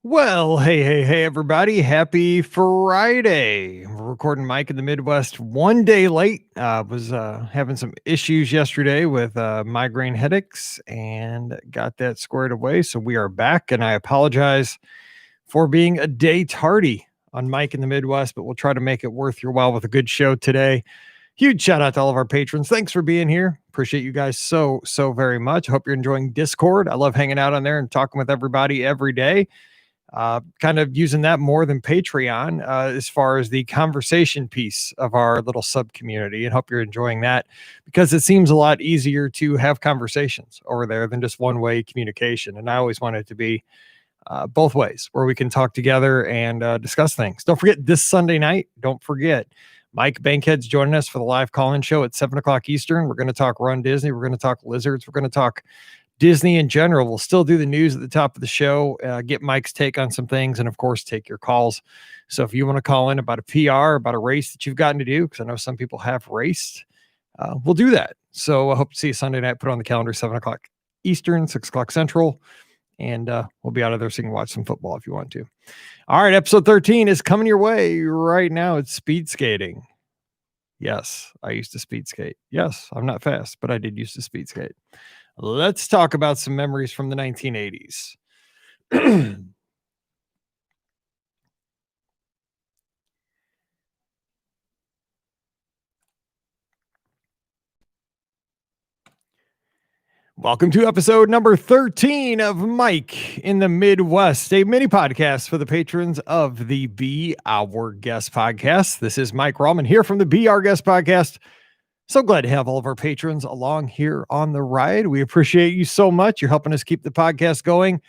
Well, hey, everybody. Happy Friday. We're recording Mike in the Midwest one day late. Was having some issues yesterday with migraine headaches and got that squared away. So we are back, and I apologize for being a day tardy on Mike in the Midwest, but we'll try to make it worth your while with a good show today. Huge shout out to all of our patrons. Thanks for being here. Appreciate you guys so very much. Hope you're enjoying Discord. I love hanging out on there and talking with everybody every day, kind of using that more than Patreon as far as the conversation piece of our little sub community, and hope you're enjoying that because it seems a lot easier to have conversations over there than just one way communication. And I always want it to be both ways where we can talk together and discuss things. Don't forget this Sunday night. Don't forget Mike Bankhead's joining us for the live call-in show at 7 o'clock Eastern. We're going to talk Run Disney. We're going to talk Lizards. We're going to talk Disney in general. We'll still do the news at the top of the show, get Mike's take on some things, and of course, take your calls. So if you want to call in about a PR, about a race that you've gotten to do, because I know some people have raced, we'll do that. So I hope to see you Sunday night. Put on the calendar, 7 o'clock Eastern, 6 o'clock Central, and we'll be out of there so you can watch some football if you want to. All right, episode 13 is coming your way right now. It's speed skating. Yes, I used to speed skate. Yes, I'm not fast, but I did used to speed skate. Let's talk about some memories from the 1980s. Welcome to episode number 13 of Mike in the Midwest, a mini podcast for the patrons of the Be Our Guest podcast. This is Mike Rallman here from the Be Our Guest podcast. So glad to have all of our patrons along here on the ride. We appreciate you so much. You're helping us keep the podcast going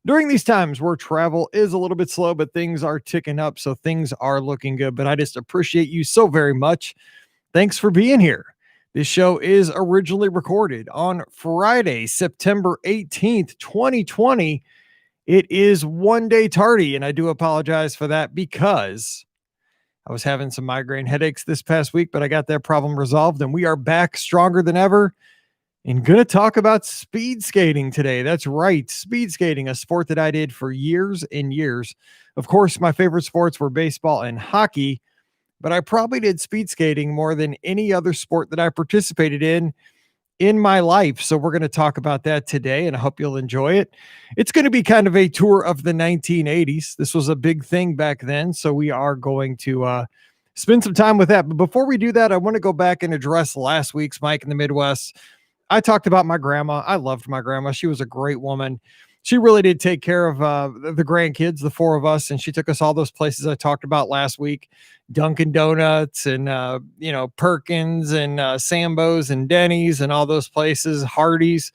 during these times where travel is a little bit slow, but things are ticking up. So things are looking good, but I just appreciate you so very much. Thanks for being here. This show is originally recorded on Friday, September 18th, 2020. It is one day tardy, and I do apologize for that because I was having some migraine headaches this past week, but I got that problem resolved, and we are back stronger than ever and going to talk about speed skating today. That's right, speed skating, a sport that I did for years and years. Of course, my favorite sports were baseball and hockey, but I probably did speed skating more than any other sport that I participated in my life. So we're going to talk about that today, and I hope you'll enjoy it. It's going to be kind of a tour of the 1980s. This was a big thing back then, so we are going to spend some time with that. But before we do that, I want to go back and address last week's Mike in the Midwest. I talked about my grandma. I loved my grandma. She was a great woman. She really did take care of the grandkids, the four of us, and she took us all those places I talked about last week. Dunkin' Donuts and, Perkins and Sambo's and Denny's and all those places, Hardee's.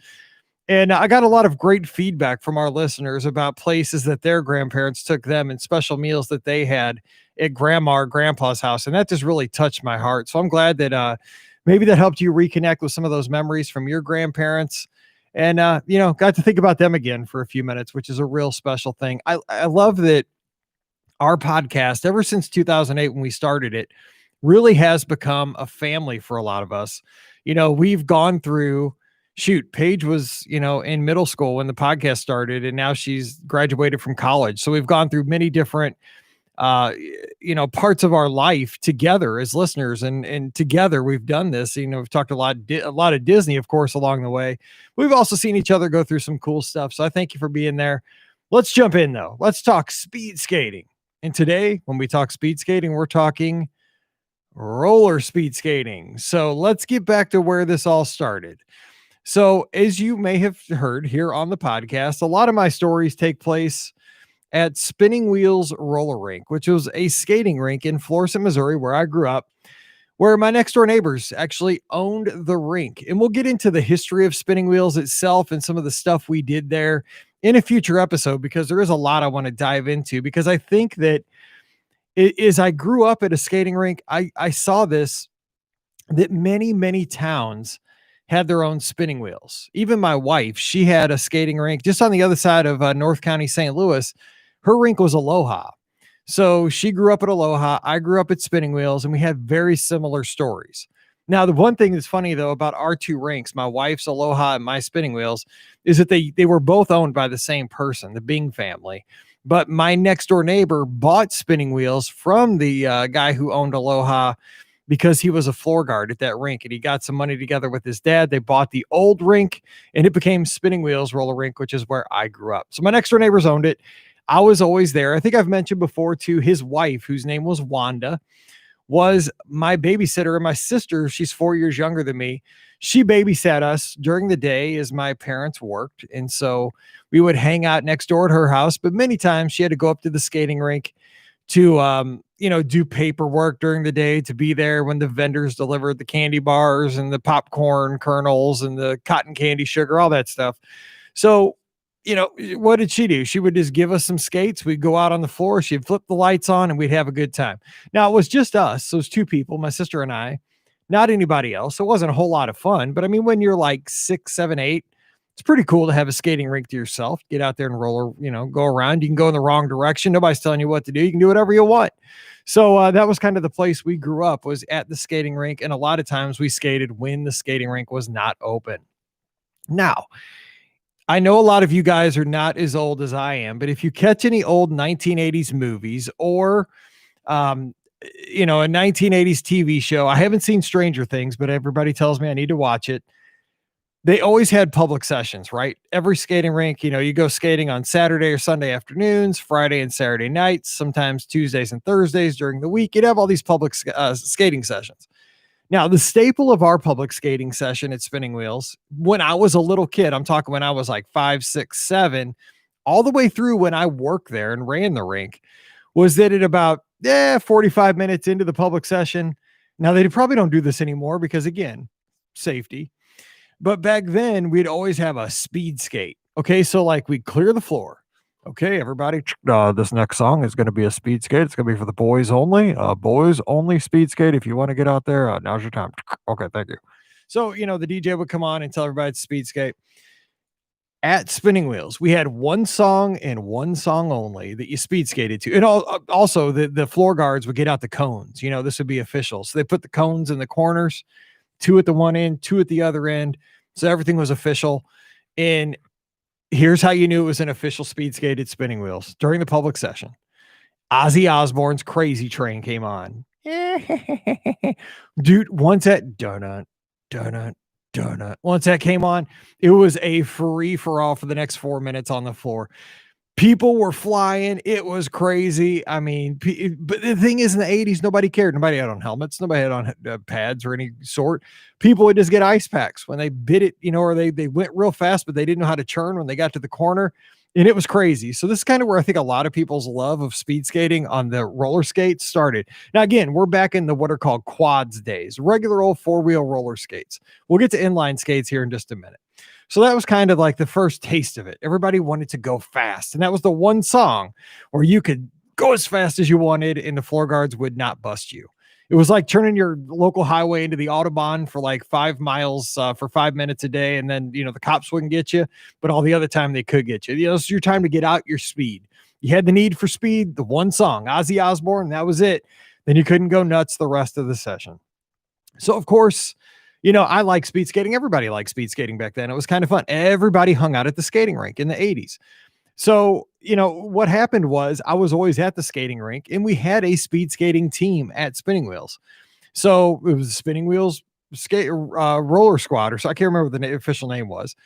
And I got a lot of great feedback from our listeners about places that their grandparents took them and special meals that they had at grandma or grandpa's house. And that just really touched my heart. So I'm glad that maybe that helped you reconnect with some of those memories from your grandparents and, got to think about them again for a few minutes, which is a real special thing. I love that our podcast, ever since 2008, when we started it, really has become a family for a lot of us. We've gone through, Paige was, in middle school when the podcast started, and now she's graduated from college. So we've gone through many different, parts of our life together as listeners, and together we've done this. We've talked a lot of Disney, of course, along the way. We've also seen each other go through some cool stuff. So I thank you for being there. Let's jump in though. Let's talk speed skating. And today, when we talk speed skating, we're talking roller speed skating. So let's get back to where this all started. So as you may have heard here on the podcast, a lot of my stories take place at Spinning Wheels Roller Rink, which was a skating rink in Florissant, Missouri, where I grew up, where my next door neighbors actually owned the rink. And we'll get into the history of Spinning Wheels itself and some of the stuff we did there in a future episode, because there is a lot I want to dive into, because I think that as I grew up at a skating rink, I saw this, that many towns had their own spinning wheels. Even my wife, she had a skating rink just on the other side of North County, St. Louis. Her rink was Aloha. So she grew up at Aloha. I grew up at Spinning Wheels, and we had very similar stories. Now, the one thing that's funny, though, about our two rinks, my wife's Aloha and my Spinning Wheels, is that they were both owned by the same person, the Bing family. But my next door neighbor bought spinning wheels from the guy who owned Aloha because he was a floor guard at that rink, and he got some money together with his dad. They bought the old rink and it became Spinning Wheels Roller Rink, which is where I grew up. So my next door neighbors owned it. I was always there. I think I've mentioned before too, his wife, whose name was Wanda, was my babysitter, and my sister, she's 4 years younger than me. She babysat us during the day as my parents worked. And so we would hang out next door at her house, but many times she had to go up to the skating rink to do paperwork during the day, to be there when the vendors delivered the candy bars and the popcorn kernels and the cotton candy sugar, all that stuff. So, what did she do? She would just give us some skates. We'd go out on the floor. She'd flip the lights on and we'd have a good time. Now it was just us. So it was two people, my sister and I, not anybody else. It wasn't a whole lot of fun, but I mean, when you're like 6, 7, 8, it's pretty cool to have a skating rink to yourself. Get out there and roller, go around. You can go in the wrong direction. Nobody's telling you what to do. You can do whatever you want. So that was kind of the place we grew up, was at the skating rink. And a lot of times we skated when the skating rink was not open. Now, I know a lot of you guys are not as old as I am, but if you catch any old 1980s movies or, a 1980s TV show, I haven't seen Stranger Things, but everybody tells me I need to watch it. They always had public sessions, right? Every skating rink, you go skating on Saturday or Sunday afternoons, Friday and Saturday nights, sometimes Tuesdays and Thursdays during the week. You'd have all these public skating sessions. Now, the staple of our public skating session at Spinning Wheels, when I was a little kid, I'm talking when I was like 5, 6, 7, all the way through when I worked there and ran the rink, was that at about 45 minutes into the public session, now they probably don't do this anymore because, again, safety. But back then, we'd always have a speed skate. Okay, so like we'd clear the floor. Okay, everybody, this next song is going to be a speed skate. It's going to be for the boys only. Boys only speed skate. If you want to get out there, now's your time. Okay, thank you. So, the DJ would come on and tell everybody to speed skate. At Spinning Wheels, we had one song and one song only that you speed skated to. And also, the floor guards would get out the cones. This would be official. So they put the cones in the corners, 2 at the one end, 2 at the other end. So everything was official. And here's how you knew it was an official speed skate at Spinning Wheels. During the public session, Ozzy Osbourne's Crazy Train came on. Dude, once that once that came on, it was a free for all for the next 4 minutes on the floor. People were flying. It was crazy. I mean, but the thing is, in the 80s, nobody cared. Nobody had on helmets. Nobody had on pads or any sort. People would just get ice packs when they bit it, or they went real fast, but they didn't know how to turn when they got to the corner. And it was crazy. So this is kind of where I think a lot of people's love of speed skating on the roller skates started. Now, again, we're back in the what are called quads days, regular old 4-wheel roller skates. We'll get to inline skates here in just a minute. So that was kind of like the first taste of it. Everybody wanted to go fast. And that was the one song where you could go as fast as you wanted and the floor guards would not bust you. It was like turning your local highway into the Autobahn for like 5 miles for 5 minutes a day. And then, the cops wouldn't get you, but all the other time they could get you. It's your time to get out your speed. You had the need for speed, the one song, Ozzy Osbourne, that was it. Then you couldn't go nuts the rest of the session. So, of course, I like speed skating. Everybody liked speed skating back then. It was kind of fun. Everybody hung out at the skating rink in the 80s. So, what happened was I was always at the skating rink and we had a speed skating team at Spinning Wheels. So it was Spinning Wheels roller squad, or so I can't remember what the official name was,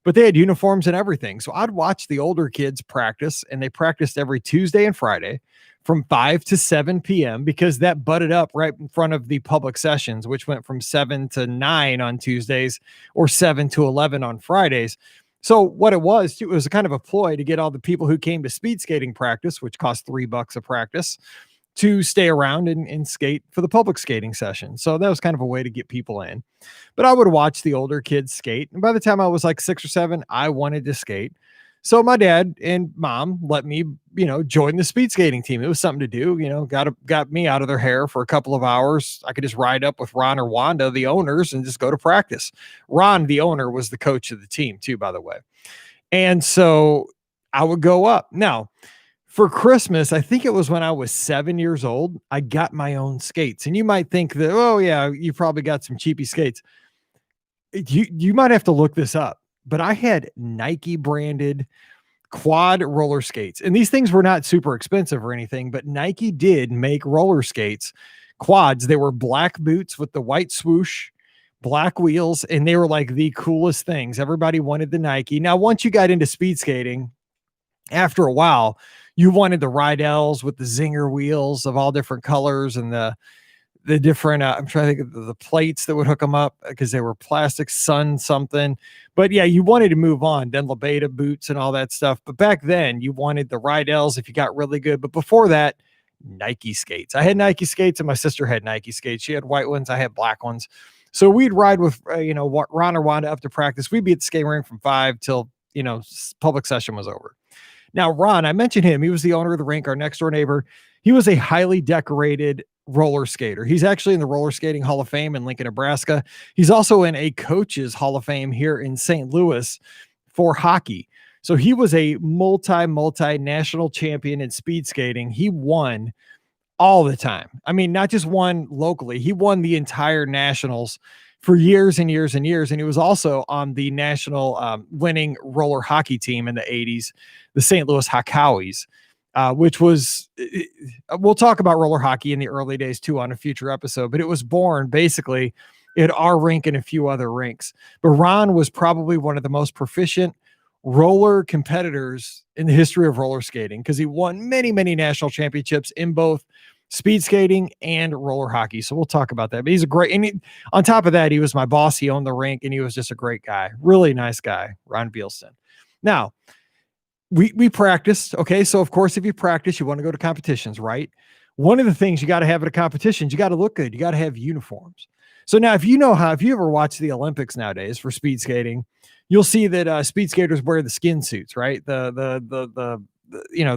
but they had uniforms and everything. So I'd watch the older kids practice, and they practiced every Tuesday and Friday from 5 to 7 p.m. because that butted up right in front of the public sessions, which went from 7 to 9 on Tuesdays or 7 to 11 on Fridays. So what it was a kind of a ploy to get all the people who came to speed skating practice, which cost $3 a practice, to stay around and skate for the public skating session. So that was kind of a way to get people in. But I would watch the older kids skate. And by the time I was like 6 or 7, I wanted to skate. So my dad and mom let me, join the speed skating team. It was something to do, got me out of their hair for a couple of hours. I could just ride up with Ron or Wanda, the owners, and just go to practice. Ron, the owner, was the coach of the team too, by the way. And so I would go up. Now, for Christmas, I think it was when I was 7 years old, I got my own skates. And you might think that, oh yeah, you probably got some cheapy skates. You might have to look this up. But I had Nike branded quad roller skates. And these things were not super expensive or anything, but Nike did make roller skates, quads. They were black boots with the white swoosh, black wheels, and they were like the coolest things. Everybody wanted the Nike. Now, once you got into speed skating, after a while, you wanted the Rydell's with the Zinger wheels of all different colors and the different, I'm trying to think of the plates that would hook them up because they were plastic sun something. But yeah, you wanted to move on, then Lebeda boots and all that stuff. But back then you wanted the Rydell's if you got really good. But before that, Nike skates. I had Nike skates and my sister had Nike skates. She had white ones. I had black ones. So we'd ride with, Ron or Wanda up to practice. We'd be at the skating rink from 5 till, public session was over. Now, Ron, I mentioned him. He was the owner of the rink, our next door neighbor. He was a highly decorated roller skater. He's actually in the Roller Skating Hall of Fame in Lincoln, Nebraska. He's also in a coaches Hall of Fame here in St. Louis for hockey. So he was a multi-national champion in speed skating. He won all the time. I mean, not just won locally. He won the entire nationals for years and years and years. And he was also on the national winning roller hockey team in the 80s, the St. Louis Hawkowies, which was, we'll talk about roller hockey in the early days too on a future episode, but it was born basically at our rink and a few other rinks. But Ron was probably one of the most proficient roller competitors in the history of roller skating because he won many, many national championships in both speed skating and roller hockey. So we'll talk about that. But he's a great, and on top of that, he was my boss. He owned the rink and he was just a great guy. Really nice guy, Ron Bielsten. Now, we practiced. Okay. So of course, if you practice, you want to go to competitions, right? One of the things you got to have at a competition, you got to look good. You got to have uniforms. So now if you ever watch the Olympics nowadays for speed skating, you'll see that speed skaters wear the skin suits, right? The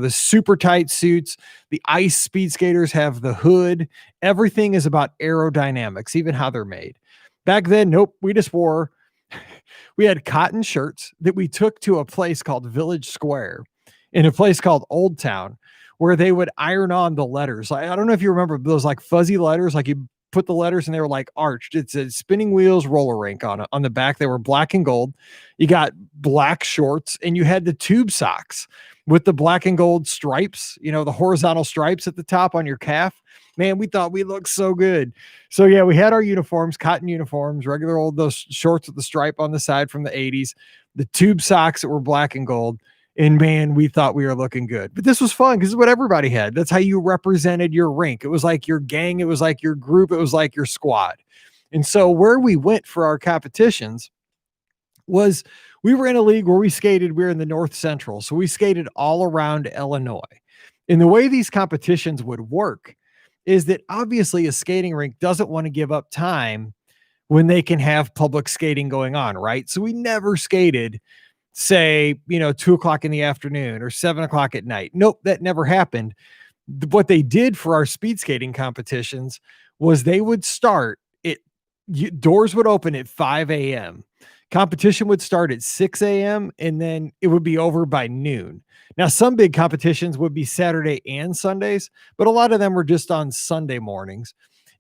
super tight suits. The ice speed skaters have the hood. Everything is about aerodynamics, even how they're made. Back then, nope, we had cotton shirts that we took to a place called Village Square in a place called Old Town where they would iron on the letters. I don't know if you remember those like fuzzy letters, like you put the letters and they were like arched. It said Spinning Wheels Roller Rink on the back. They were black and gold. You got black shorts and you had the tube socks with the black and gold stripes, the horizontal stripes at the top on your calf. Man, we thought we looked so good. So yeah, we had our uniforms, cotton uniforms, regular old, those shorts with the stripe on the side from the 80s, the tube socks that were black and gold. And man, we thought we were looking good. But this was fun because it's what everybody had. That's how you represented your rink. It was like your gang. It was like your group. It was like your squad. And so where we went for our competitions was we were in a league where we were in the North Central. So we skated all around Illinois. And the way these competitions would work is that obviously a skating rink doesn't want to give up time when they can have public skating going on, right? So we never skated, say, 2:00 in the afternoon or 7:00 at night. Nope, that never happened. What they did for our speed skating competitions was they would start doors would open at 5 a.m. Competition would start at 6 a.m. and then it would be over by noon. Now, some big competitions would be Saturday and Sundays, but a lot of them were just on Sunday mornings.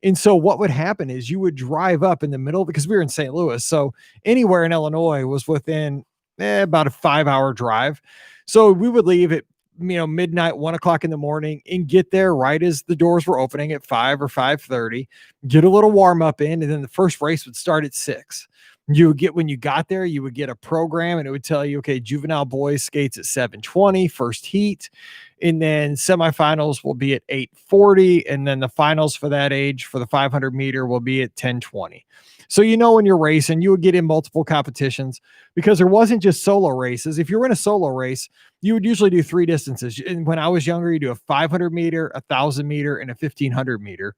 And so what would happen is you would drive up in the middle because we were in St. Louis. So anywhere in Illinois was within about a 5-hour drive. So we would leave at midnight, 1:00 in the morning and get there right as the doors were opening at 5 or 5:30, get a little warm up in, and then the first race would start at 6. When you got there, you would get a program and it would tell you, okay, juvenile boys skates at 7:20, first heat. And then semifinals will be at 8:40. And then the finals for that age for the 500 meter will be at 10:20. So, when you're racing, you would get in multiple competitions because there wasn't just solo races. If you were in a solo race, you would usually do 3 distances. And when I was younger, you do a 500 meter, 1,000 meter, and a 1,500 meter.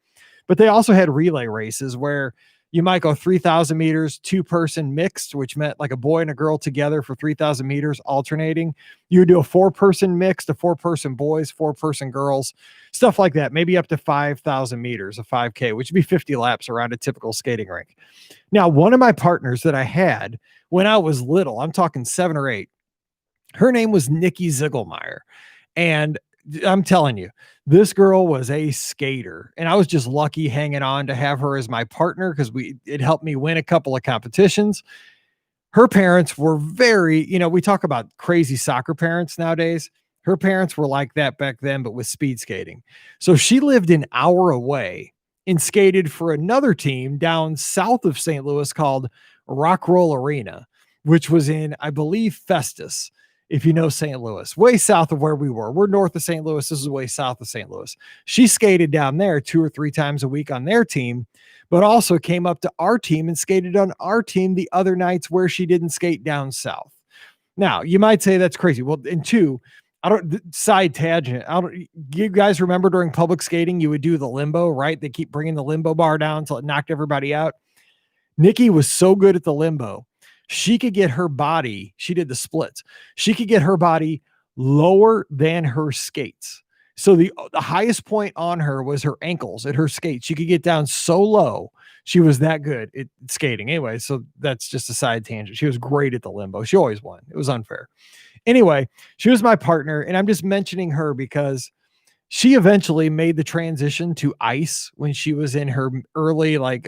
But they also had relay races where you might go 3,000 meters, 2-person mixed, which meant like a boy and a girl together for 3,000 meters alternating. You would do a 4-person mixed, a 4-person boys, 4-person girls, stuff like that. Maybe up to 5,000 meters, a 5K, which would be 50 laps around a typical skating rink. Now, one of my partners that I had when I was little, I'm talking 7 or 8, her name was Nikki Ziegelmeyer. And I'm telling you, this girl was a skater, and I was just lucky hanging on to have her as my partner because it helped me win a couple of competitions. her parents were very, we talk about crazy soccer parents nowadays. Her parents were like that back then, but with speed skating. So she lived an hour away and skated for another team down south of St. Louis called Rock Roll Arena, which was in, I believe, Festus, if you know St. Louis, way south of where we were. We're north of St. Louis. This is way south of St. Louis. She skated down there 2 or 3 times a week on their team, but also came up to our team and skated on our team the other nights where she didn't skate down south. Now, you might say that's crazy. Well, and two, side tangent. You guys remember during public skating, you would do the limbo, right? They keep bringing the limbo bar down until it knocked everybody out. Nikki was so good at the limbo. She could get her body, she did the splits. She could get her body lower than her skates. So the highest point on her was her ankles at her skates. She could get down so low. She was that good at skating. Anyway, so that's just a side tangent. She was great at the limbo. She always won. It was unfair. Anyway, she was my partner, and I'm just mentioning her because she eventually made the transition to ice when she was in her early, like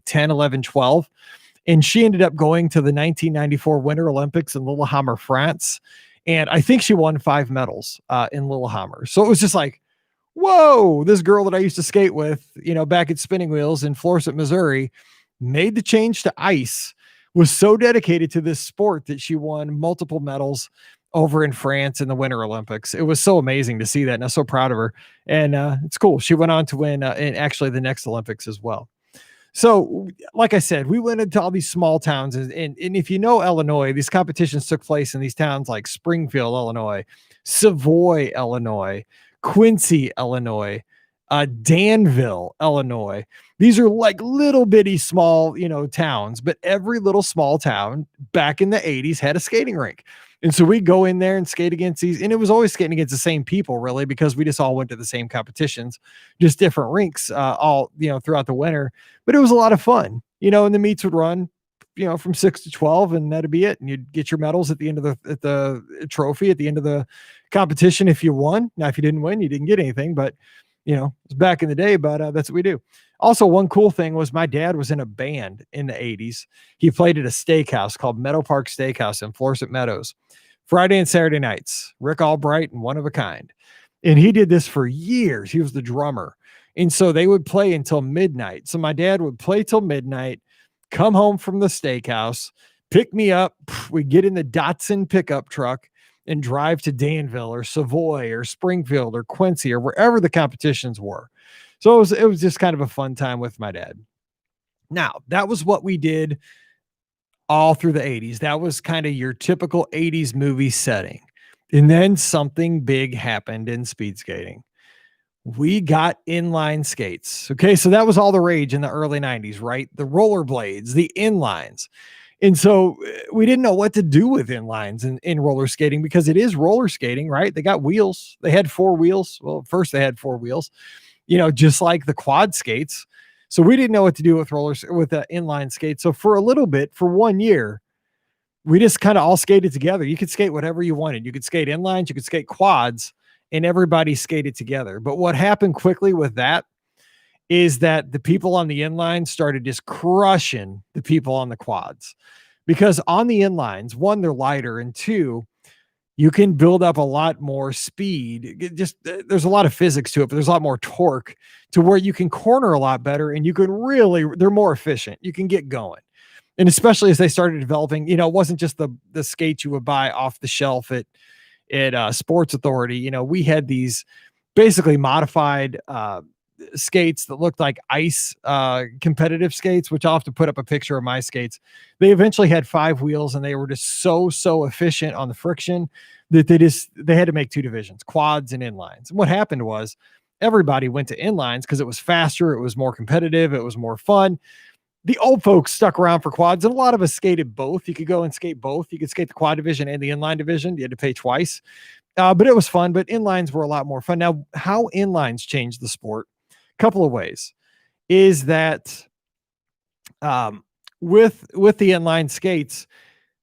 10, 11, 12. And she ended up going to the 1994 Winter Olympics in Lillehammer, France. And I think she won 5 medals in Lillehammer. So it was just like, whoa, this girl that I used to skate with, back at Spinning Wheels in Florissant, Missouri, made the change to ice, was so dedicated to this sport that she won multiple medals over in France in the Winter Olympics. It was so amazing to see that. And I'm so proud of her. And it's cool. She went on to win in actually the next Olympics as well. So, like I said, we went into all these small towns, and if you know Illinois, these competitions took place in these towns like Springfield, Illinois, Savoy, Illinois, Quincy, Illinois, Danville, Illinois. These are like little bitty small, towns, but every little small town back in the 80s had a skating rink. And so we go in there and skate against these, and it was always skating against the same people, really, because we just all went to the same competitions, just different rinks, all throughout the winter. But it was a lot of fun, and the meets would run, from 6 to 12, and that'd be it. And you'd get your medals at the end of the trophy at the end of the competition if you won. Now, if you didn't win, you didn't get anything, but it's back in the day. But that's what we do. Also, one cool thing was my dad was in a band in the 80s. He played at a steakhouse called Meadow Park Steakhouse in Florissant Meadows, Friday and Saturday nights. Rick Albright and One of a Kind. And he did this for years. He was the drummer. And so they would play until midnight. So my dad would play till midnight, come home from the steakhouse, pick me up. We'd get in the Datsun pickup truck and drive to Danville or Savoy or Springfield or Quincy or wherever the competitions were. So it was just kind of a fun time with my dad. Now, that was what we did all through the 80s. That was kind of your typical 80s movie setting. And then something big happened in speed skating. We got inline skates. Okay, so that was all the rage in the early 90s, right? The rollerblades, the inlines. And so we didn't know what to do with inlines in roller skating, because it is roller skating, right? They got wheels. They had 4 wheels. Well, first they had 4 wheels, just like the quad skates. So we didn't know what to do with the inline skates. So for a little bit, for 1 year, we just kind of all skated together. You could skate whatever you wanted. You could skate inlines, you could skate quads, and everybody skated together. But what happened quickly with that is that the people on the inline started just crushing the people on the quads, because on the inlines, 1, they're lighter, and 2, you can build up a lot more speed. There's a lot of physics to it, but there's a lot more torque to where you can corner a lot better, and you can they're more efficient. You can get going. And especially as they started developing, it wasn't just the skates you would buy off the shelf at Sports Authority. We had these basically modified skates that looked like ice competitive skates, which I'll have to put up a picture of my skates. They eventually had 5 wheels, and they were just so efficient on the friction that they had to make 2 divisions, quads and inlines. And what happened was everybody went to inlines because it was faster, it was more competitive, it was more fun. The old folks stuck around for quads, and a lot of us skated both. You could go and skate both. You could skate the quad division and the inline division. You had to pay twice, but it was fun. But inlines were a lot more fun. Now, how inlines changed the sport? Couple of ways is that with the inline skates,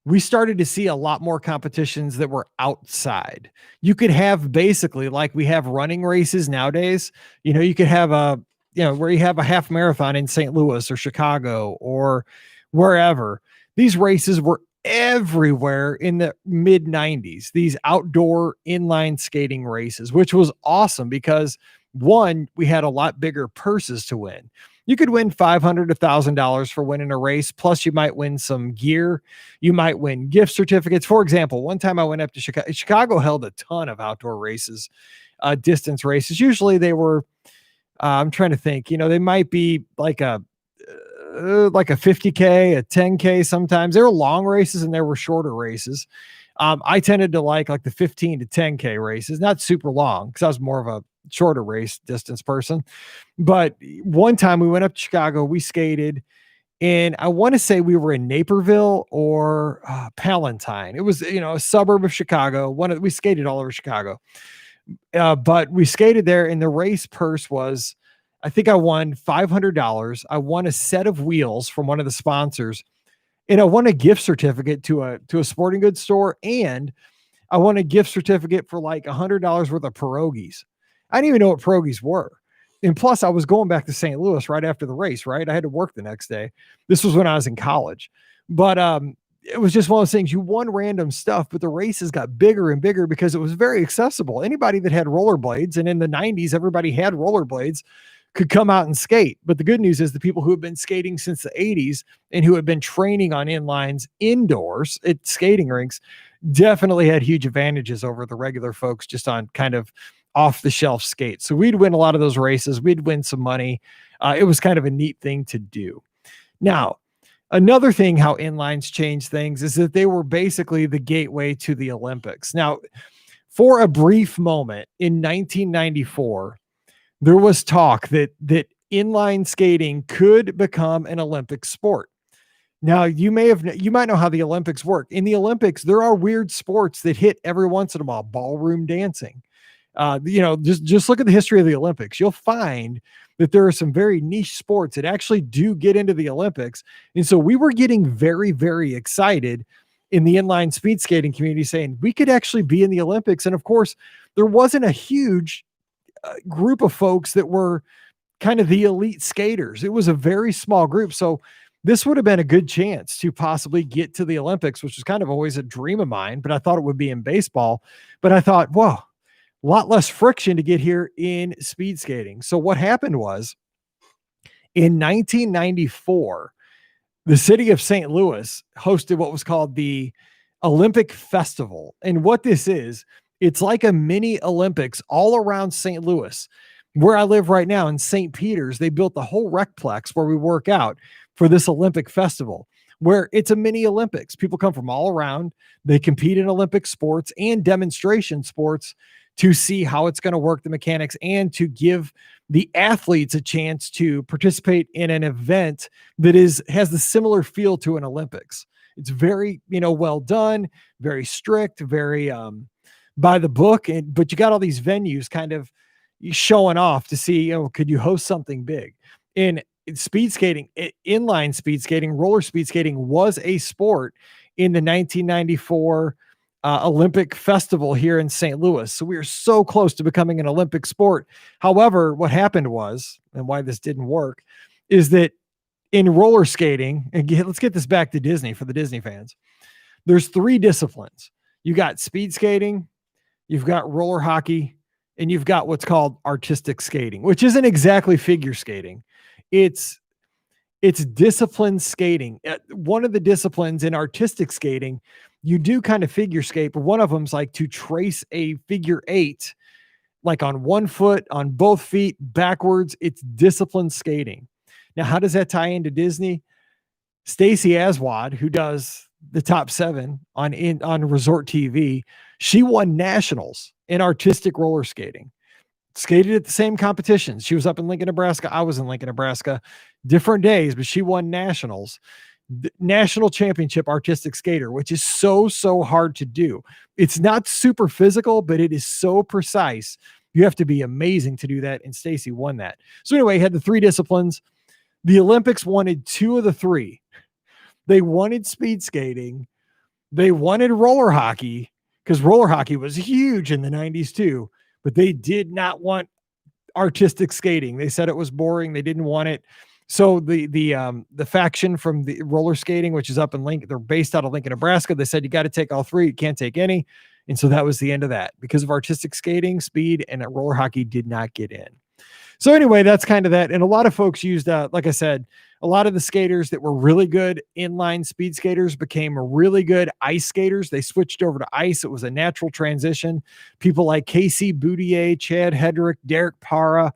we started to see a lot more competitions that were outside. You could have basically, like we have running races nowadays, you could have where you have a half marathon in St. Louis or Chicago or wherever. These races were everywhere in the mid 90s, these outdoor inline skating races, which was awesome because one, we had a lot bigger purses to win. You could win $500 to $1,000 for winning a race. Plus, you might win some gear. You might win gift certificates. For example, one time I went up to Chicago. Chicago held a ton of outdoor races, distance races. Usually they were, I'm trying to think, they might be like a 50K, a 10K sometimes. There were long races and there were shorter races. I tended to like the 15 to 10K races, not super long because I was more of a shorter race distance person. But one time we went up to Chicago, we skated, and I want to say we were in Naperville or Palatine. It was, a suburb of Chicago. We skated all over Chicago. But we skated there, and the race purse was, I think I won $500. I won a set of wheels from one of the sponsors, and I won a gift certificate to a sporting goods store, and I won a gift certificate for like $100 worth of pierogies. I didn't even know what pierogies were. And plus, I was going back to St. Louis right after the race, right? I had to work the next day. This was when I was in college. But it was just one of those things. You won random stuff, but the races got bigger and bigger because it was very accessible. Anybody that had rollerblades, and in the 90s, everybody had rollerblades, could come out and skate. But the good news is the people who have been skating since the 80s and who had been training on inlines indoors at skating rinks definitely had huge advantages over the regular folks just on kind of off the shelf skates. So we'd win a lot of those races. We'd win some money. It was kind of a neat thing to do. Now, another thing how inlines changed things is that they were basically the gateway to the Olympics. Now, for a brief moment in 1994, there was talk that inline skating could become an Olympic sport. Now, you might know how the Olympics work. In the Olympics, there are weird sports that hit every once in a while. Ballroom dancing. Just look at the history of the Olympics. You'll find that there are some very niche sports that actually do get into the Olympics. And so we were getting very, very excited in the inline speed skating community saying we could actually be in the Olympics. And of course, there wasn't a huge group of folks that were kind of the elite skaters. It was a very small group. So this would have been a good chance to possibly get to the Olympics, which was kind of always a dream of mine, but I thought it would be in baseball. But I thought, whoa, a lot less friction to get here in speed skating. So what happened was in 1994, the city of St. Louis hosted what was called the Olympic Festival. And what this is, it's like a mini Olympics all around St. Louis. Where I live right now in St. Peter's, they built the whole Recplex where we work out for this Olympic festival, where it's a mini Olympics. People come from all around. They compete in Olympic sports and demonstration sports to see how it's going to work, the mechanics, and to give the athletes a chance to participate in an event that has the similar feel to an Olympics. It's very, well done, very strict, very by the book, but you got all these venues kind of showing off to see, could you host something big? In speed skating, inline speed skating, roller speed skating was a sport in the 1994 Olympic Festival here in St. Louis. So we are so close to becoming an Olympic sport. However, what happened was, and why this didn't work, is that in roller skating, and let's get this back to Disney for the Disney fans. There's 3 disciplines. You got speed skating, you've got roller hockey, and you've got what's called artistic skating, which isn't exactly figure skating. It's discipline skating. One of the disciplines in artistic skating, you do kind of figure skate, but one of them's like to trace a figure 8, like on one foot, on both feet, backwards. It's discipline skating. Now, how does that tie into Disney? Stacey Aswad, who does the top 7 on Resort TV, she won nationals in artistic roller skating. Skated at the same competitions. She was up in Lincoln, Nebraska. I was in Lincoln, Nebraska. Different days, but she won nationals. National championship artistic skater, which is so hard to do. It's not super physical, but it is so precise. You have to be amazing to do that, and Stacey won that. So anyway, had the 3 disciplines. The Olympics wanted 2 of the 3. They wanted speed skating. They wanted roller hockey, because roller hockey was huge in the 90s too, but they did not want artistic skating. They said it was boring. They didn't want it. So the faction from the roller skating, which is up in Lincoln, they're based out of Lincoln, Nebraska. They said you got to take all three, you can't take any, and so that was the end of that because of artistic skating, speed, and roller hockey did not get in. So anyway, that's kind of that. And a lot of folks used, like I said, a lot of the skaters that were really good inline speed skaters became really good ice skaters. They switched over to ice. It was a natural transition. People like Casey Boudier, Chad Hedrick, Derek Para.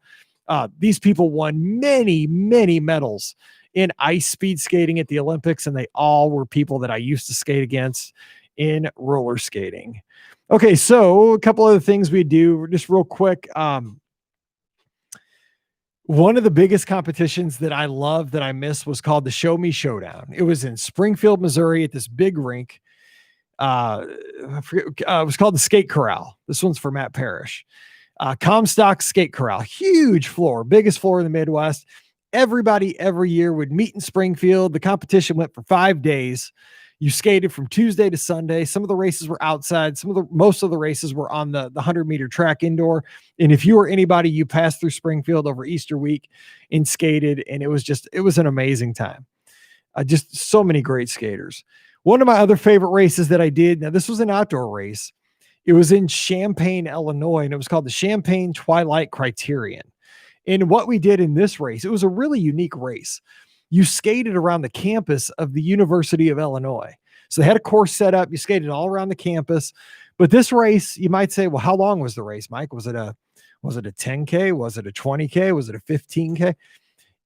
These people won many, many medals in ice speed skating at the Olympics, and they all were people that I used to skate against in roller skating. Okay, so a couple other things we do just real quick. One of the biggest competitions that I love that I missed was called the Show Me Showdown. It was in Springfield, Missouri at this big rink. I forget, it was called the Skate Corral. This one's for Matt Parrish. Comstock Skate Corral, huge floor, biggest floor in the Midwest. Everybody every year would meet in Springfield. The competition went for 5 days. You skated from Tuesday to Sunday. Some of the races were outside. Most of the races were on the 100-meter track indoor. And if you were anybody, you passed through Springfield over Easter week and skated. And it was an amazing time. Just so many great skaters. One of my other favorite races that I did, now this was an outdoor race. It was in Champaign, Illinois, and it was called the Champaign Twilight Criterion. And what we did in this race, it was a really unique race. You skated around the campus of the University of Illinois. So they had a course set up. You skated all around the campus. But this race, you might say, well, how long was the race, Mike? Was it a 10K? Was it a 20K? Was it a 15K?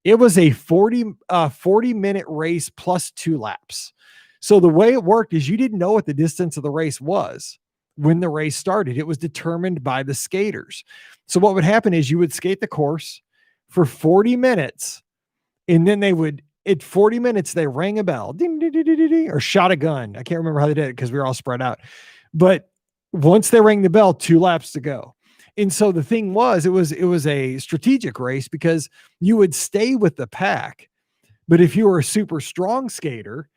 It was a 40-minute race plus 2 laps. So the way it worked is you didn't know what the distance of the race was when the race started. It was determined by the skaters. So what would happen is you would skate the course for 40 minutes, and then at 40 minutes, they rang a bell, ding, ding, ding, ding, ding, or shot a gun. I can't remember how they did it because we were all spread out. But once they rang the bell, 2 laps to go. And so the thing was, it was a strategic race because you would stay with the pack. But if you were a super strong skater,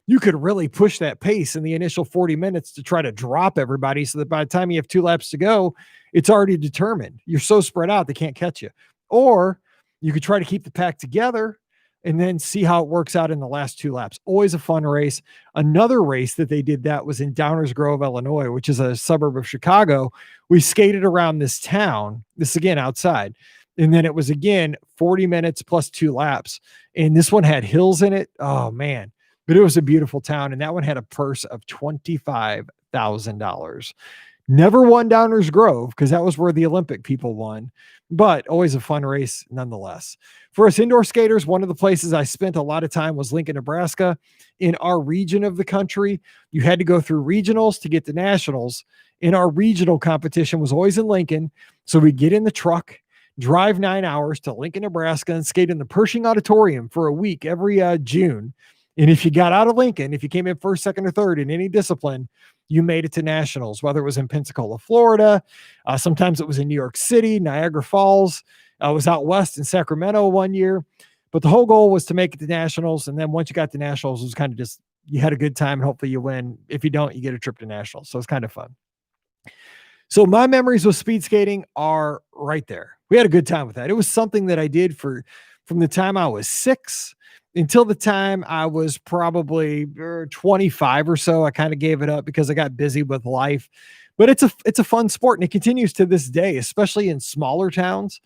you could really push that pace in the initial 40 minutes to try to drop everybody so that by the time you have 2 laps to go, it's already determined. You're so spread out, they can't catch you. Or you could try to keep the pack together and then see how it works out in the last 2 laps. Always a fun race. Another race that they did that was in Downers Grove, Illinois, which is a suburb of Chicago. We skated around this town, this again outside. And then it was again 40 minutes plus 2 laps. And this one had hills in it. Oh, man. But it was a beautiful town. And that one had a purse of $25,000. Never won Downers Grove because that was where the Olympic people won, but always a fun race nonetheless. For us indoor skaters, one of the places I spent a lot of time was Lincoln, Nebraska. In our region of the country, you had to go through regionals to get to nationals. In our regional competition was always in Lincoln. So we get in the truck, drive 9 hours to Lincoln, Nebraska, and skate in the Pershing Auditorium for a week every June. And if you got out of Lincoln, if you came in first, second, or third in any discipline, you made it to nationals, whether it was in Pensacola, Florida. Sometimes it was in New York City, Niagara Falls. I was out west in Sacramento one year. But the whole goal was to make it to nationals. And then once you got to nationals, it was kind of just, you had a good time and hopefully you win. If you don't, you get a trip to nationals. So it's kind of fun. So my memories with speed skating are right there. We had a good time with that. It was something that I did from the time I was 6 until the time I was probably 25 or so. I kind of gave it up because I got busy with life, but it's a fun sport. And it continues to this day, especially in smaller towns,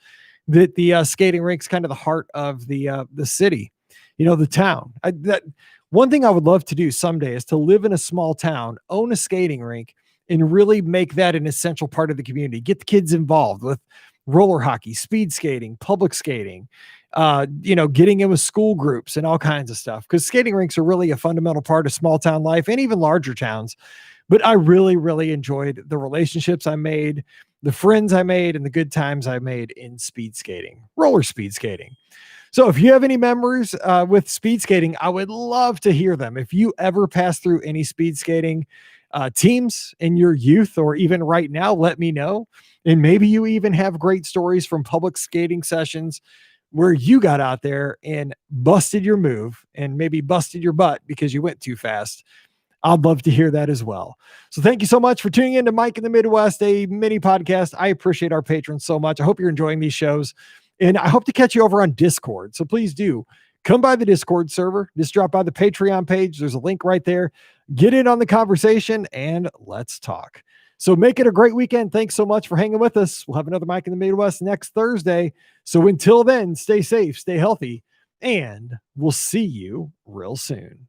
that the skating rink's kind of the heart of the city, the town. That one thing I would love to do someday is to live in a small town, own a skating rink, and really make that an essential part of the community. Get the kids involved with roller hockey, speed skating, public skating, getting in with school groups and all kinds of stuff. Because skating rinks are really a fundamental part of small town life and even larger towns. But I really, really enjoyed the relationships I made, the friends I made, and the good times I made in speed skating, roller speed skating. So if you have any memories with speed skating, I would love to hear them. If you ever pass through any speed skating teams in your youth or even right now, let me know. And maybe you even have great stories from public skating sessions where you got out there and busted your move and maybe busted your butt because you went too fast. I'd love to hear that as well. So thank you so much for tuning in to Mike in the Midwest, a mini podcast. I appreciate our patrons so much. I hope you're enjoying these shows. And I hope to catch you over on Discord. So please do come by the Discord server. Just drop by the Patreon page. There's a link right there. Get in on the conversation and let's talk. So make it a great weekend. Thanks so much for hanging with us. We'll have another Mike in the Midwest next Thursday. So until then, stay safe, stay healthy, and we'll see you real soon.